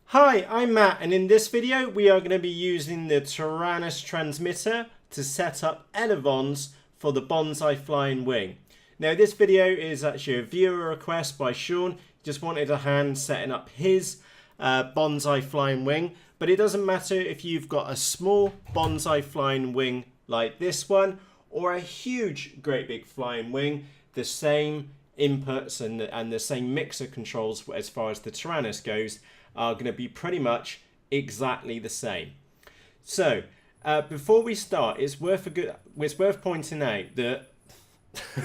Hi, I'm Matt, and in this video we are going to be using the Taranis transmitter to set up elevons for the Bonsai flying wing. Now this video is actually a viewer request by Sean. He just wanted a hand setting up his Bonsai flying wing, but it doesn't matter if you've got a small Bonsai flying wing like this one or a huge great big flying wing. The same inputs and the same mixer controls as far as the Taranis goes are going to be pretty much exactly the same. So before we start, it's worth pointing out that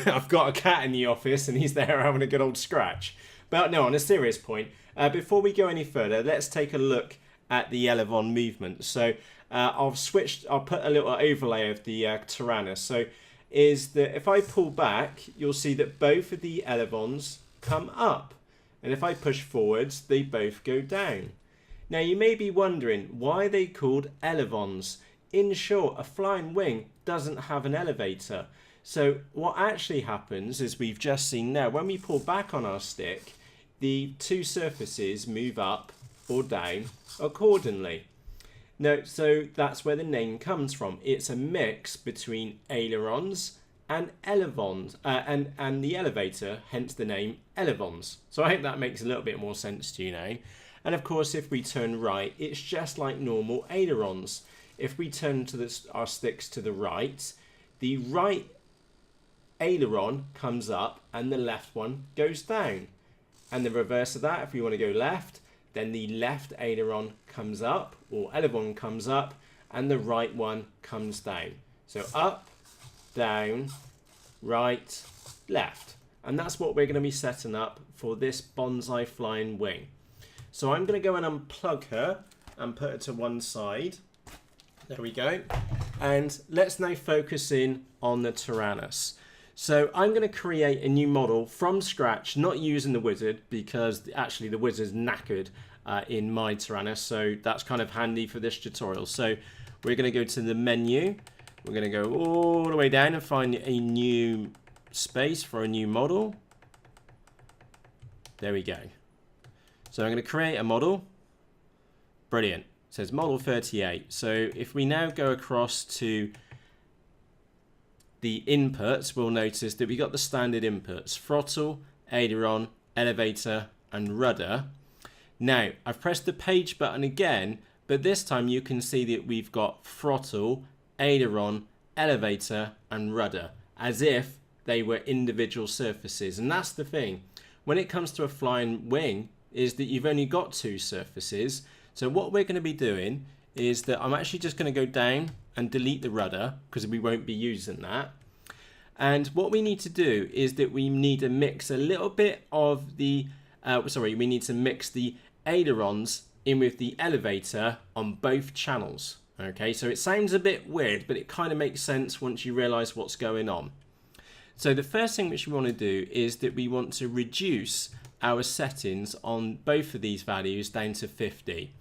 I've got a cat in the office and he's there having a good old scratch. But no, on a serious point, before we go any further, let's take a look at the Elevon movement. So I'll put a little overlay of the Taranis. So is that if I pull back, you'll see that both of the elevons come up. And if I push forwards, they both go down. Now you may be wondering why they called elevons. In short, a flying wing doesn't have an elevator. So what actually happens is we've just seen now, when we pull back on our stick, the two surfaces move up or down accordingly. Now, so that's where the name comes from. It's a mix between ailerons and elevons, and the elevator, hence the name elevons. So I hope that makes a little bit more sense to you now. And of course, if we turn right, it's just like normal ailerons. If we turn to our sticks to the right aileron comes up and the left one goes down. And the reverse of that, if we want to go left, then the left aileron comes up, or elevon comes up, and the right one comes down. So up, down, right, left. And that's what we're going to be setting up for this Bonsai flying wing. So I'm going to go and unplug her and put her to one side. There we go. And let's now focus in on the Taranis. So I'm going to create a new model from scratch, not using the wizard, because actually the wizard's knackered in my Taranis. So that's kind of handy for this tutorial. So we're going to go to the menu. We're going to go all the way down and find a new space for a new model. There we go. So I'm going to create a model. Brilliant. It says model 38. So if we now go across to the inputs, we'll notice that we got the standard inputs: throttle, aileron, elevator, and rudder. Now, I've pressed the page button again, but this time you can see that we've got throttle, aileron, elevator, and rudder, as if they were individual surfaces. And that's the thing. When it comes to a flying wing, is that you've only got two surfaces. So what we're going to be doing is that I'm actually just going to go down and delete the rudder, because we won't be using that. And what we need to do is that we need to mix a little bit of the we need to mix the ailerons in with the elevator on both channels. Okay, so it sounds a bit weird, but it kind of makes sense once you realize what's going on. So the first thing which we want to do is that we want to reduce our settings on both of these values down to 50.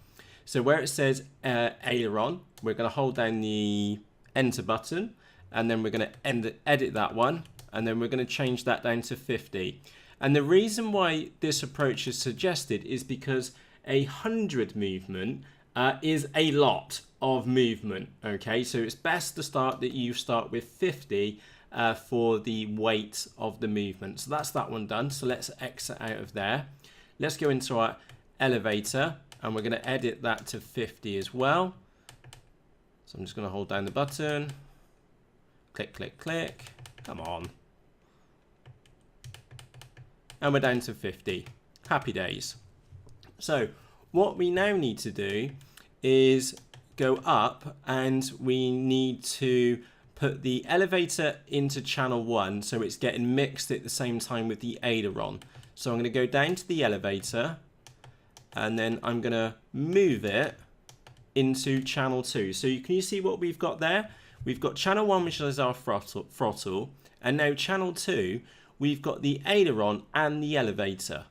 So where it says aileron, we're going to hold down the enter button, and then we're going to edit that one, and then we're going to change that down to 50. And the reason why this approach is suggested is because 100 movement is a lot of movement. Okay, so it's best to start with 50 for the weight of the movement. So that's that one done. So let's exit out of there. Let's go into our elevator, and we're going to edit that to 50 as well. So I'm just going to hold down the button, click, click, click. Come on. And we're down to 50. Happy days. So what we now need to do is go up, and we need to put the elevator into channel 1, so it's getting mixed at the same time with the aileron. So I'm going to go down to the elevator, and then I'm going to move it into channel 2. So can you see what we've got there? We've got channel 1, which is our throttle, and now channel 2, we've got the aileron and the elevator.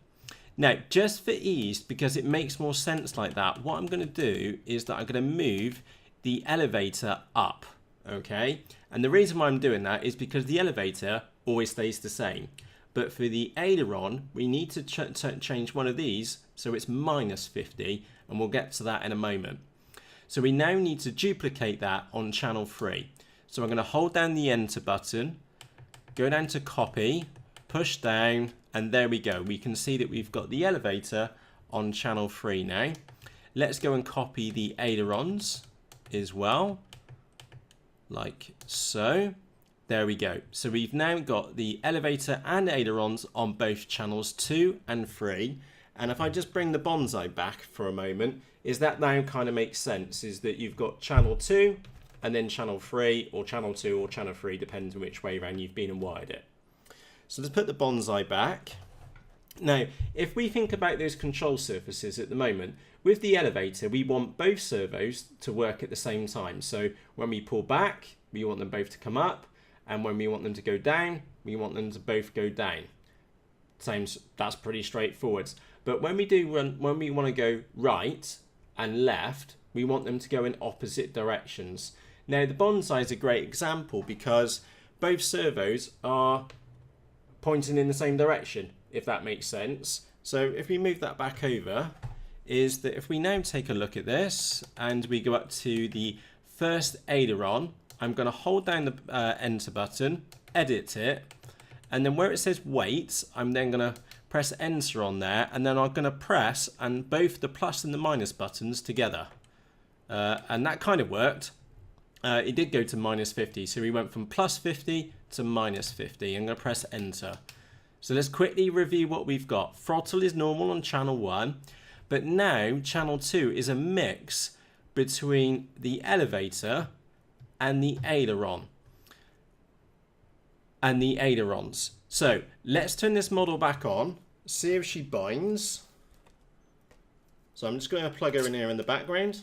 Now, just for ease, because it makes more sense like that, what I'm going to do is that I'm going to move the elevator up, okay? And the reason why I'm doing that is because the elevator always stays the same. But for the aileron, we need to change one of these so it's -50, and we'll get to that in a moment. So we now need to duplicate that on channel 3. So I'm going to hold down the enter button, go down to copy, push down, and there we go. We can see that we've got the elevator on channel 3 now. Let's go and copy the ailerons as well, like so. There we go. So we've now got the elevator and ailerons on both channels 2 and 3. And if I just bring the bonsai back for a moment, is that now kind of makes sense, is that you've got channel 2 and then channel 3, or channel 2 or channel 3, depends on which way around you've been and wired it. So let's put the bonsai back. Now, if we think about those control surfaces at the moment, with the elevator, we want both servos to work at the same time. So when we pull back, we want them both to come up, and when we want them to go down, we want them to both go down. That's pretty straightforward. But when we want to go right and left, we want them to go in opposite directions. Now the bonsai is a great example because both servos are pointing in the same direction, if that makes sense. So if we move that back over, is that if we now take a look at this and we go up to the first aileron, I'm going to hold down the enter button, edit it, and then where it says wait, I'm then going to press enter on there, and then I'm going to press and both the plus and the minus buttons together. And that kind of worked. It did go to -50, so we went from +50 to -50. I'm going to press enter. So let's quickly review what we've got. Throttle is normal on channel 1, but now channel 2 is a mix between the elevator and the aileron and the ailerons. So let's turn this model back on, see if she binds. So I'm just going to plug her in here in the background.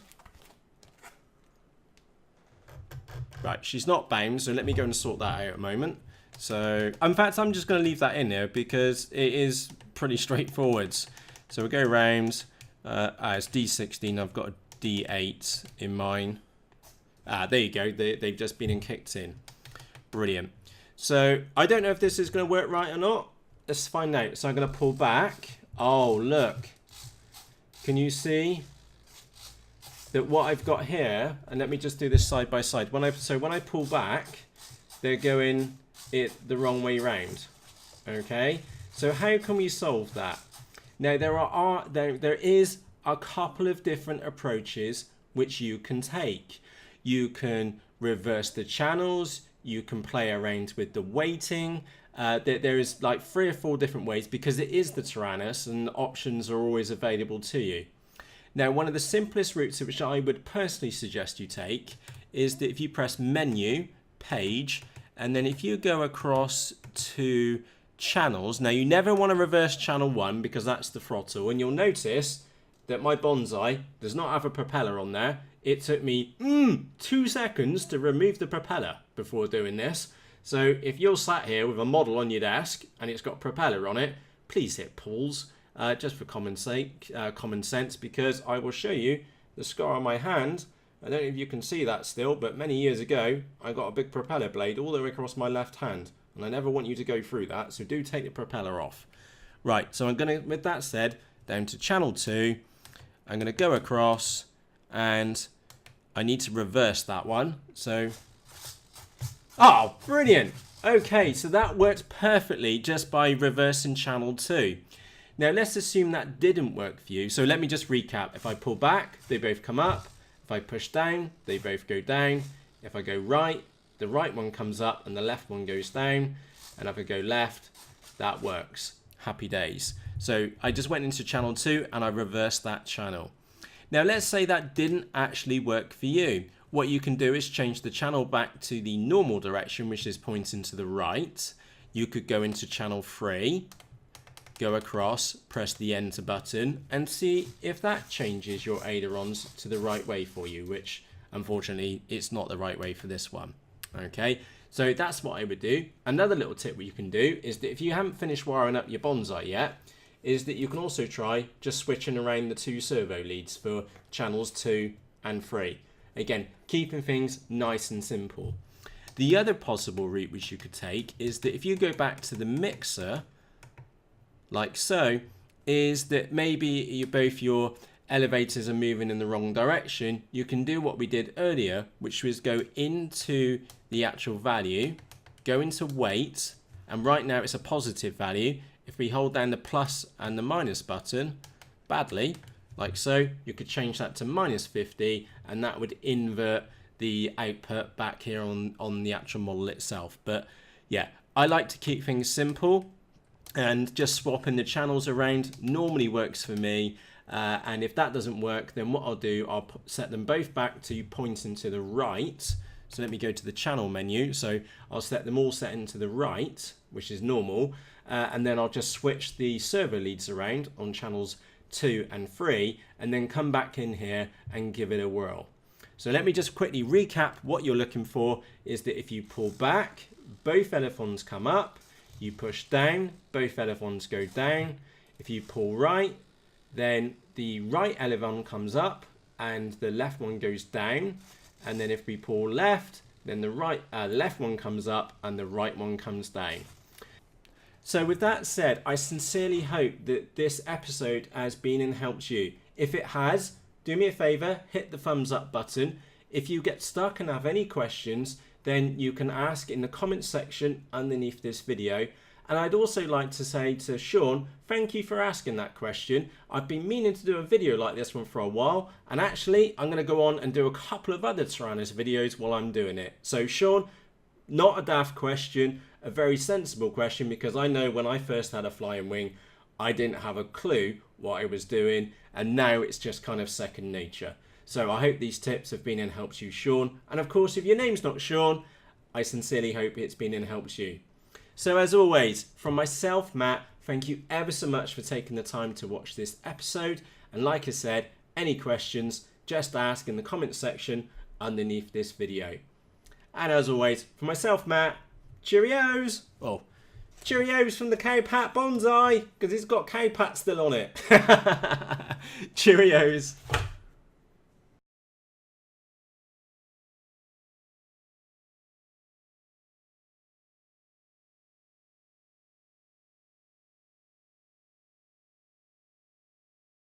Right, she's not bound, so let me go and sort that out a moment. So in fact, I'm just going to leave that in there because it is pretty straightforward. So we'll go around, it's D16, I've got a D8 in mine. There you go, they've just been kicked in. Brilliant. So I don't know if this is going to work right or not. Let's find out. So I'm going to pull back. Oh, look. Can you see that what I've got here? And let me just do this side by side. When I pull back, they're going it the wrong way round. Okay. So how can we solve that? Now there is a couple of different approaches which you can take. You can reverse the channels. You can play around with the weighting. There is like 3 or 4 different ways because it is the Taranis and options are always available to you. Now, one of the simplest routes which I would personally suggest you take is that if you press menu, page, and then if you go across to channels. Now, you never want to reverse channel 1 because that's the throttle, and you'll notice that my bonsai does not have a propeller on there. It took me 2 seconds to remove the propeller before doing this. So if you're sat here with a model on your desk and it's got a propeller on it, please hit pause just for common sense, because I will show you the scar on my hand. I don't know if you can see that still, but many years ago I got a big propeller blade all the way across my left hand, and I never want you to go through that, so do take the propeller off. Right, so I'm going to, with that said, down to channel 2, I'm going to go across and I need to reverse that one. So, oh, brilliant. Okay, so that worked perfectly just by reversing channel 2. Now let's assume that didn't work for you. So let me just recap. If I pull back, they both come up. If I push down, they both go down. If I go right, the right one comes up and the left one goes down. And if I go left, that works. Happy days. So I just went into channel 2 and I reversed that channel. Now let's say that didn't actually work for you. What you can do is change the channel back to the normal direction, which is pointing to the right. You could go into channel 3, go across, press the enter button, and see if that changes your ailerons to the right way for you, which unfortunately it's not the right way for this one. Okay, so that's what I would do. Another little tip what you can do is that if you haven't finished wiring up your bonsai yet, is that you can also try just switching around the 2 servo leads for channels 2 and 3. Again, keeping things nice and simple. The other possible route which you could take is that if you go back to the mixer like so, is that maybe both your elevators are moving in the wrong direction. You can do what we did earlier, which was go into the actual value, go into weight, and right now it's a positive value. If we hold down the plus and the minus button, badly, like so, you could change that to -50, and that would invert the output back here on the actual model itself. But yeah, I like to keep things simple, and just swapping the channels around normally works for me. And if that doesn't work, then what I'll do, I'll set them both back to pointing to the right. So let me go to the channel menu. So I'll set them all setting to the right, which is normal. And then I'll just switch the servo leads around on channels 2 and 3, and then come back in here and give it a whirl. So let me just quickly recap. What you're looking for is that if you pull back, both elevons come up. You push down, both elevons go down. If you pull right, then the right elevon comes up and the left one goes down. And then if we pull left, then the left one comes up and the right one comes down. So with that said, I sincerely hope that this episode has been and helped you. If it has, do me a favor, hit the thumbs up button. If you get stuck and have any questions, then you can ask in the comments section underneath this video. And I'd also like to say to Sean, thank you for asking that question. I've been meaning to do a video like this one for a while, and actually I'm going to go on and do a couple of other Taranis videos while I'm doing it. So Sean, not a daft question, a very sensible question, because I know when I first had a flying wing, I didn't have a clue what I was doing, and now it's just kind of second nature. So I hope these tips have been and helped you, Sean. And of course, if your name's not Sean, I sincerely hope it's been and helped you. So as always, from myself, Matt, thank you ever so much for taking the time to watch this episode. And like I said, any questions, just ask in the comments section underneath this video. And as always, for myself, Matt, cheerios! Oh, cheerios from the Cowpat Bonsai, because it's got Cowpat still on it. Cheerios!